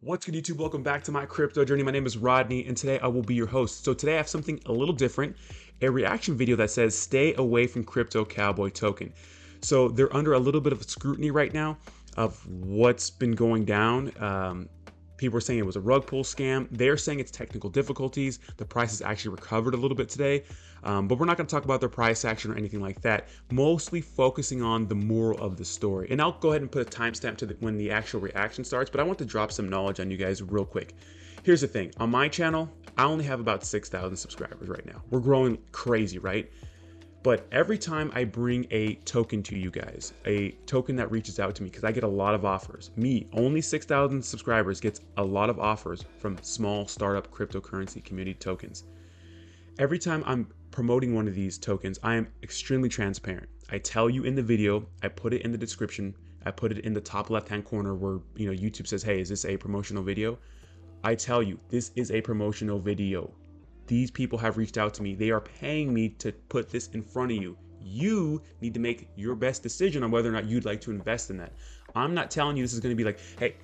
What's good, YouTube? Welcome back to my crypto journey. My name is Rodney, and today I will be your host. So today I have something a little different, a reaction video that says stay away from crypto Cowboy token. So they're under a little bit of scrutiny right now of what's been going down. People are saying it was a rug pull scam. They're saying it's technical difficulties. The price has actually recovered a little bit today, but we're not going to talk about their price action or anything like that. Mostly focusing on the moral of the story. And I'll go ahead and put a timestamp to when the actual reaction starts, but I want to drop some knowledge on you guys real quick. Here's the thing. On my channel, I only have about 6,000 subscribers right now. We're growing crazy, right? But every time I bring a token to you guys, a token that reaches out to me, because I get a lot of offers. Me, only 6,000 subscribers, gets a lot of offers from small startup cryptocurrency community tokens. Every time I'm promoting one of these tokens, I am extremely transparent. I tell you in the video, I put it in the description, I put it in the top left-hand corner where YouTube says, hey, is this a promotional video? I tell you, this is a promotional video. These people have reached out to me. They are paying me to put this in front of you. You need to make your best decision on whether or not you'd like to invest in that. I'm not telling you this is going to be like, hey,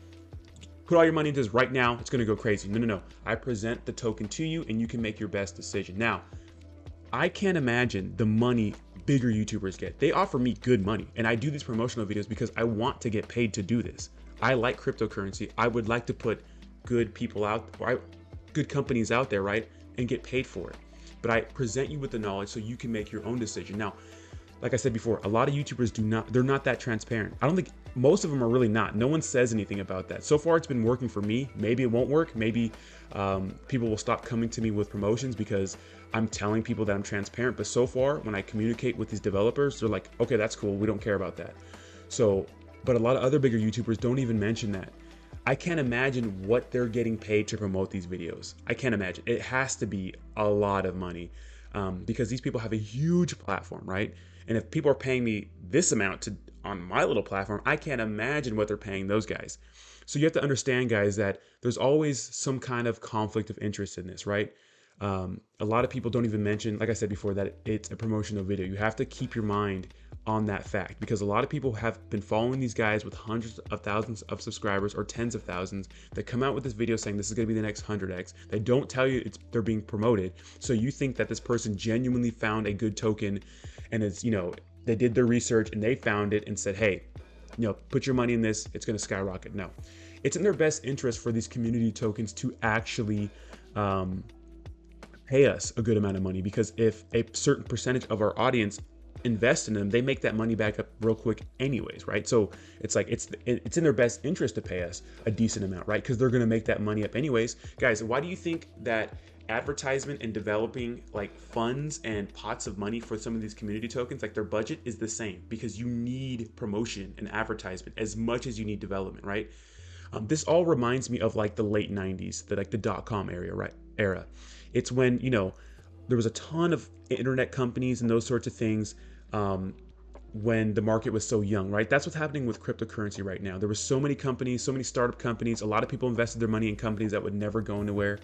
put all your money into this right now. It's going to go crazy. No. I present the token to you and you can make your best decision. Now, I can't imagine the money bigger YouTubers get. They offer me good money, and I do these promotional videos because I want to get paid to do this. I like cryptocurrency. I would like to put good people out, or good companies out there, right? And get paid for it. But I present you with the knowledge so you can make your own decision. Now, like I said before, a lot of YouTubers they're not that transparent. I don't think most of them are really not. No one says anything about that. So far, it's been working for me. Maybe it won't work. Maybe people will stop coming to me with promotions because I'm telling people that I'm transparent. But so far, when I communicate with these developers, they're like, okay, that's cool. We don't care about that. So, but a lot of other bigger YouTubers don't even mention that. I can't imagine what they're getting paid to promote these videos. I can't imagine. It has to be a lot of money because these people have a huge platform, right? And if people are paying me this amount on my little platform, I can't imagine what they're paying those guys. So you have to understand, guys, that there's always some kind of conflict of interest in this, right? A lot of people don't even mention, like I said before, that it's a promotional video. You have to keep your mind on that fact because a lot of people have been following these guys with hundreds of thousands of subscribers or tens of thousands that come out with this video saying this is going to be the next 100x. They don't tell you they're being promoted. So you think that this person genuinely found a good token and it's, they did their research and they found it and said, hey, put your money in this, it's going to skyrocket. No, it's in their best interest for these community tokens to actually pay us a good amount of money, because if a certain percentage of our audience invest in them, they make that money back up real quick anyways, right? So it's like it's in their best interest to pay us a decent amount, right? Because they're going to make that money up anyways. Guys, why do you think that advertisement and developing like funds and pots of money for some of these community tokens, like their budget is the same? Because you need promotion and advertisement as much as you need development, right? This all reminds me of like the late 90s, the dot-com era. It's when, there was a ton of internet companies and those sorts of things when the market was so young, right? That's what's happening with cryptocurrency right now. There were so many companies, so many startup companies. A lot of people invested their money in companies that would never go anywhere.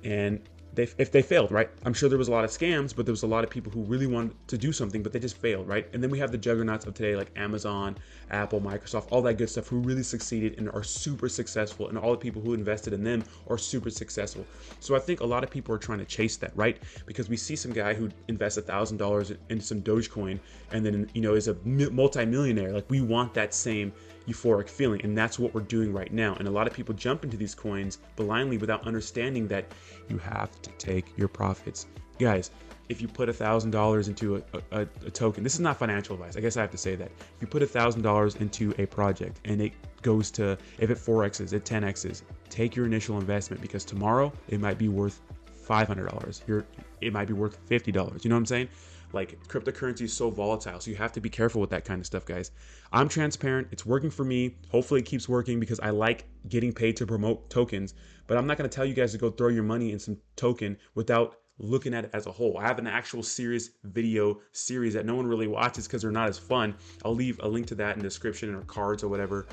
And if they failed, right? I'm sure there was a lot of scams, but there was a lot of people who really wanted to do something, but they just failed, right? And then we have the juggernauts of today, like Amazon, Apple, Microsoft, all that good stuff, who really succeeded and are super successful. And all the people who invested in them are super successful. So I think a lot of people are trying to chase that, right? Because we see some guy who invests $1,000 into some Dogecoin and then, is a multi-millionaire. Like, we want that same euphoric feeling, and that's what we're doing right now. And a lot of people jump into these coins blindly without understanding that you have to take your profits. Guys, if you put $1,000 into a token, this is not financial advice, I guess I have to say that. If you put $1,000 into a project and it goes to, if it 4x's, it 10x's, take your initial investment, because tomorrow it might be worth $500. It might be worth $50. You know what I'm saying? Like, cryptocurrency is so volatile, so you have to be careful with that kind of stuff, guys. I'm transparent. It's working for me. Hopefully it keeps working because I like getting paid to promote tokens, but I'm not going to tell you guys to go throw your money in some token without looking at it as a whole. I have an actual serious video series that no one really watches because they're not as fun. I'll leave a link to that in the description or cards or whatever.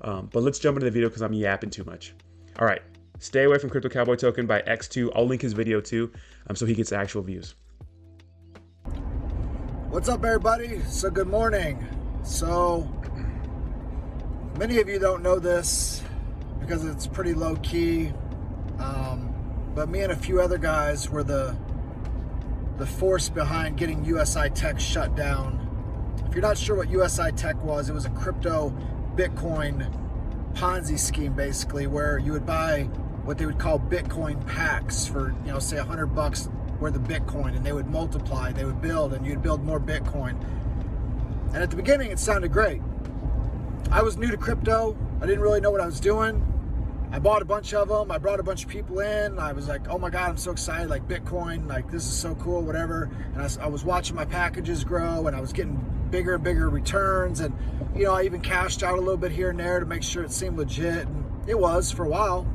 But let's jump into the video because I'm yapping too much. All right. Stay away from Crypto Cowboy token by X2. I'll link his video too, so he gets actual views. What's up, everybody? So good morning. So many of you don't know this, because it's pretty low key. But me and a few other guys were the force behind getting USI Tech shut down. If you're not sure what USI Tech was, it was a crypto Bitcoin Ponzi scheme, basically, where you would buy what they would call Bitcoin packs for, say $100 worth of Bitcoin, and they would multiply, they would build, and you'd build more Bitcoin. And at the beginning, it sounded great. I was new to crypto. I didn't really know what I was doing. I bought a bunch of them. I brought a bunch of people in. I was like, oh my God, I'm so excited. Like Bitcoin, like this is so cool, whatever. And I was watching my packages grow, and I was getting bigger and bigger returns. And, I even cashed out a little bit here and there to make sure it seemed legit. And it was for a while.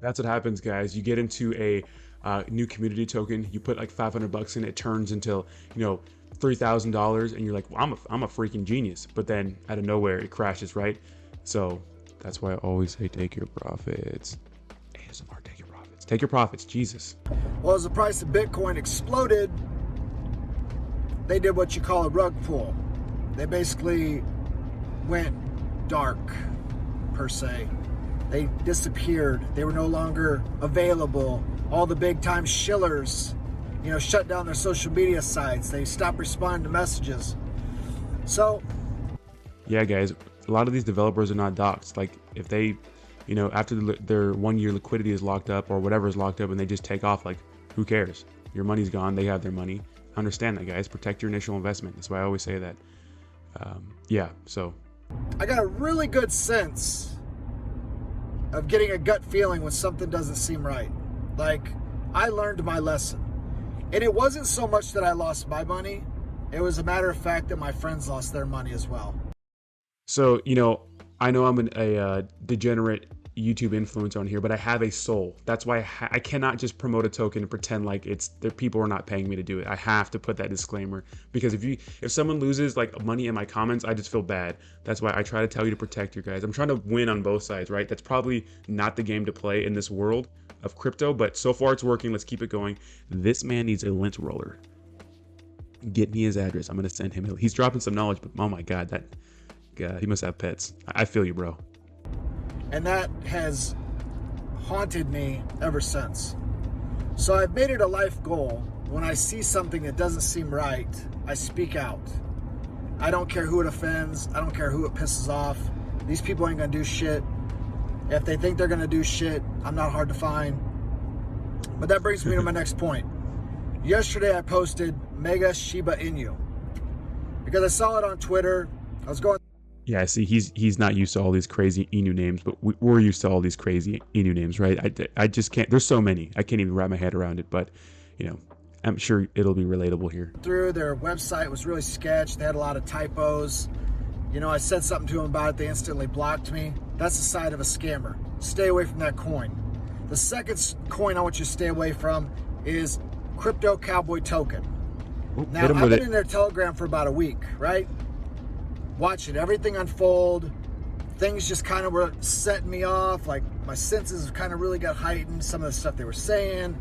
That's what happens, guys. You get into a new community token. You put like $500 in, it turns into, $3,000, and you're like, well, I'm a freaking genius. But then out of nowhere, it crashes, right? So that's why I always say take your profits. ASMR, take your profits. Take your profits, Jesus. Well, as the price of Bitcoin exploded, they did what you call a rug pull. They basically went dark, per se. They disappeared. They were no longer available. All the big time shillers, shut down their social media sites. They stopped responding to messages. So, yeah, guys, a lot of these developers are not doxxed. Like if they, after their 1 year liquidity is locked up or whatever is locked up and they just take off, like who cares? Your money's gone. They have their money. Understand that, guys. Protect your initial investment. That's why I always say that. Yeah, so. I got a really good sense of getting a gut feeling when something doesn't seem right. Like, I learned my lesson. And it wasn't so much that I lost my money. It was a matter of fact that my friends lost their money as well. So, I know I'm a degenerate YouTube influencer on here, but I have a soul. That's why I cannot just promote a token and pretend like people are not paying me to do it. I have to put that disclaimer, because if someone loses like money in my comments, I just feel bad. That's why I try to tell you to protect your guys. I'm trying to win on both sides, right? That's probably not the game to play in this world of crypto, but so far it's working. Let's keep it going. This man needs a lint roller. Get me his address. I'm going to send him. He's dropping some knowledge, but oh my God, he must have pets. I feel you, bro. And that has haunted me ever since. So I've made it a life goal. When I see something that doesn't seem right, I speak out. I don't care who it offends. I don't care who it pisses off. These people ain't gonna do shit. If they think they're gonna do shit, I'm not hard to find. But that brings me to my next point. Yesterday I posted Mega Shiba Inu because I saw it on Twitter. I was going. Yeah, see, he's not used to all these crazy Inu names, but we're used to all these crazy Inu names, right? I just can't. There's so many. I can't even wrap my head around it, but, I'm sure it'll be relatable here. Through their website was really sketch. They had a lot of typos. I said something to them about it. They instantly blocked me. That's the side of a scammer. Stay away from that coin. The second coin I want you to stay away from is Crypto Cowboy token. Now, I've been in their Telegram for about a week, right? Watching everything unfold. Things just kind of were setting me off. Like my senses kind of really got heightened. Some of the stuff they were saying.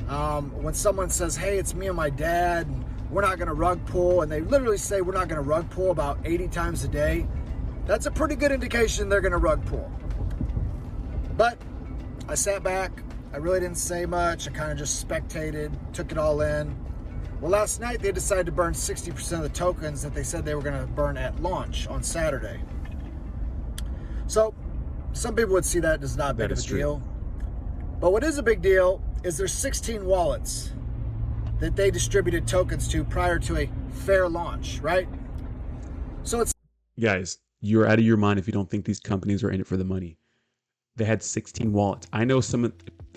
When someone says, hey, it's me and my dad, and we're not going to rug pull, and they literally say we're not going to rug pull about 80 times a day, that's a pretty good indication they're going to rug pull. But I sat back. I really didn't say much. I kind of just spectated, took it all in. Well, last night they decided to burn 60% of the tokens that they said they were going to burn at launch on Saturday. So some people would see that as not big of a deal. But what is a big deal is there's 16 wallets that they distributed tokens to prior to a fair launch, right? So it's... Guys, you're out of your mind if you don't think these companies are in it for the money. They had 16 wallets. I know some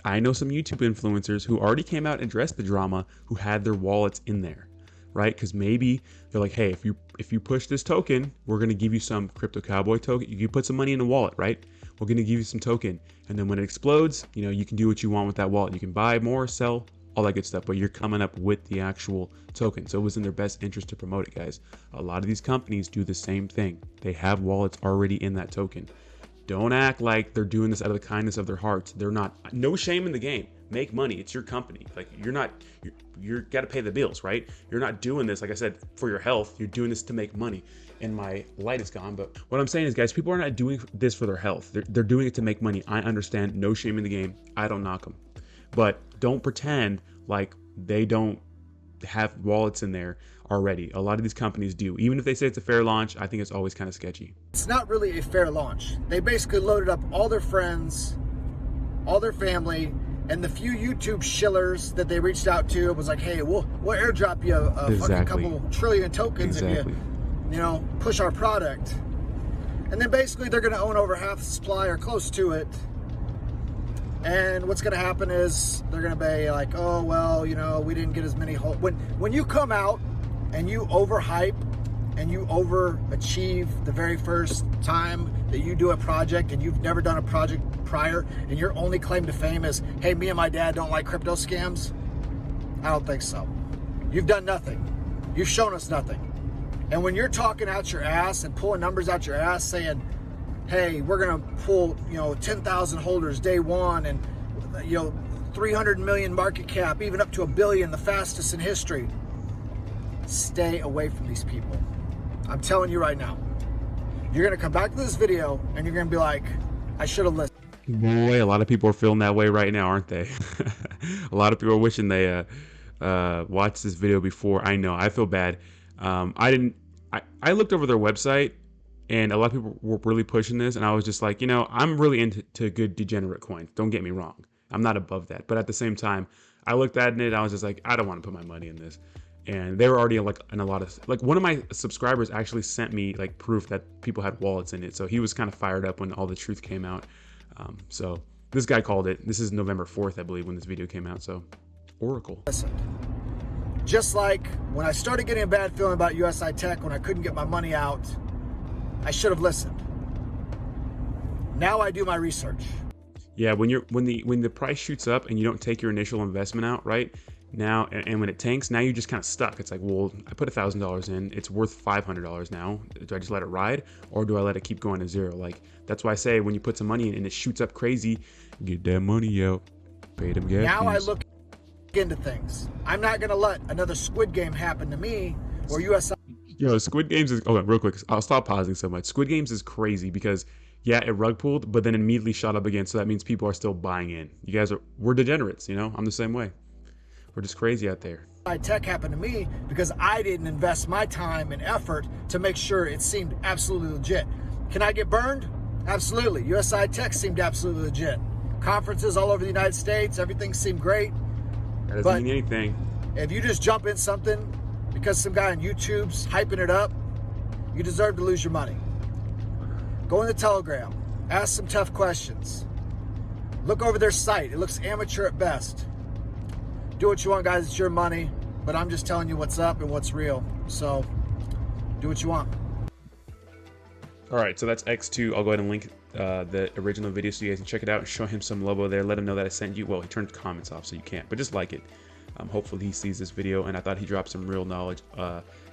YouTube influencers who already came out and addressed the drama who had their wallets in there, right? Because maybe they're like, hey, if you push this token, we're going to give you some Crypto Cowboy token. You can put some money in the wallet, right? We're going to give you some token. And then when it explodes, you can do what you want with that wallet. You can buy more, sell, all that good stuff, but you're coming up with the actual token. So it was in their best interest to promote it, guys. A lot of these companies do the same thing. They have wallets already in that token. Don't act like they're doing this out of the kindness of their hearts. They're not. No shame in the game. Make money. It's your company. Like you're got to pay the bills, right? You're not doing this, like I said, for your health. You're doing this to make money. and my light is gone. But what I'm saying is, guys, people are not doing this for their health. They're doing it to make money. I understand. No shame in the game. I don't knock them. But don't pretend like they don't have wallets in there already. A lot of these companies do. Even if they say it's a fair launch, I think it's always kind of sketchy. It's not really a fair launch. They basically loaded up all their friends, all their family, and the few YouTube shillers that they reached out to. It was like, hey, we'll airdrop you a fucking couple trillion tokens if you know, push our product. And then basically they're going to own over half the supply or close to it. And what's going to happen is they're going to be like, oh, well, you know, we didn't get as many holes. When you come out and you overhype and you overachieve the very first time that you do a project and you've never done a project prior and your only claim to fame is, hey, me and my dad don't like crypto scams, I don't think so. You've done nothing. You've shown us nothing. And when you're talking out your ass and pulling numbers out your ass saying, hey, we're going to pull, you know, 10,000 holders day one and, you know, 300 million market cap, even up to $1 billion, the fastest in history. Stay away from these people. I'm telling you right now. You're going to come back to this video and you're going to be like, I should have listened. Boy, a lot of people are feeling that way right now, aren't they? A lot of people are wishing they watched this video before. I know, I feel bad. I looked over their website and a lot of people were really pushing this, and I was just like, you know, I'm really into good degenerate coins. Don't get me wrong. I'm not above that. But at the same time, I looked at it and I was just like, I don't want to put my money in this. And they were already like in a lot of, like, one of my subscribers actually sent me like proof that people had wallets in it. So he was kind of fired up when all the truth came out. So this guy called it. This is November 4th, I believe, when this video came out. So Oracle. Listen. Just like when I started getting a bad feeling about USI Tech when I couldn't get my money out, I should have listened. Now I do my research. Yeah, when the price shoots up and you don't take your initial investment out, right? Now, and when it tanks, now you're just kind of stuck. It's like, well, I put $1,000 in, it's worth $500 now. Do I just let it ride, or do I let it keep going to zero? Like, that's why I say when you put some money in and it shoots up crazy, get that money out, pay them gas Now fees. I look into things. I'm not going to let another Squid Game happen to me or USI. Yo, Squid Games is, oh, real quick, I'll stop pausing so much. Squid Games is crazy because, yeah, it rug pulled, but then immediately shot up again. So that means people are still buying in. You guys we're degenerates, you know? I'm the same way. We're just crazy out there. Tech happened to me because I didn't invest my time and effort to make sure it seemed absolutely legit. Can I get burned? Absolutely. USI Tech seemed absolutely legit. Conferences all over the United States, everything seemed great. That doesn't mean anything. If you just jump in something because some guy on YouTube's hyping it up, you deserve to lose your money. Go in the Telegram, ask some tough questions. Look over their site. It looks amateur at best. Do what you want, guys. It's your money, but I'm just telling you what's up and what's real. So do what you want. All right, so that's X2. I'll go ahead and link the original video so you guys can check it out and show him some love over there. Let him know that I sent you. Well, he turned comments off, so you can't, but just like it. Hopefully he sees this video, and I thought he dropped some real knowledge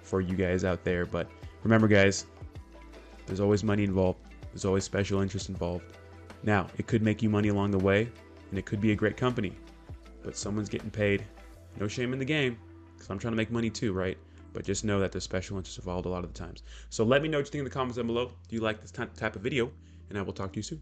for you guys out there. But remember, guys, there's always money involved. There's always special interest involved. Now, it could make you money along the way, and it could be a great company, but someone's getting paid. No shame in the game, because I'm trying to make money too, right? But just know that there's special interest involved a lot of the times. So let me know what you think in the comments down below. Do you like this type of video? And I will talk to you soon.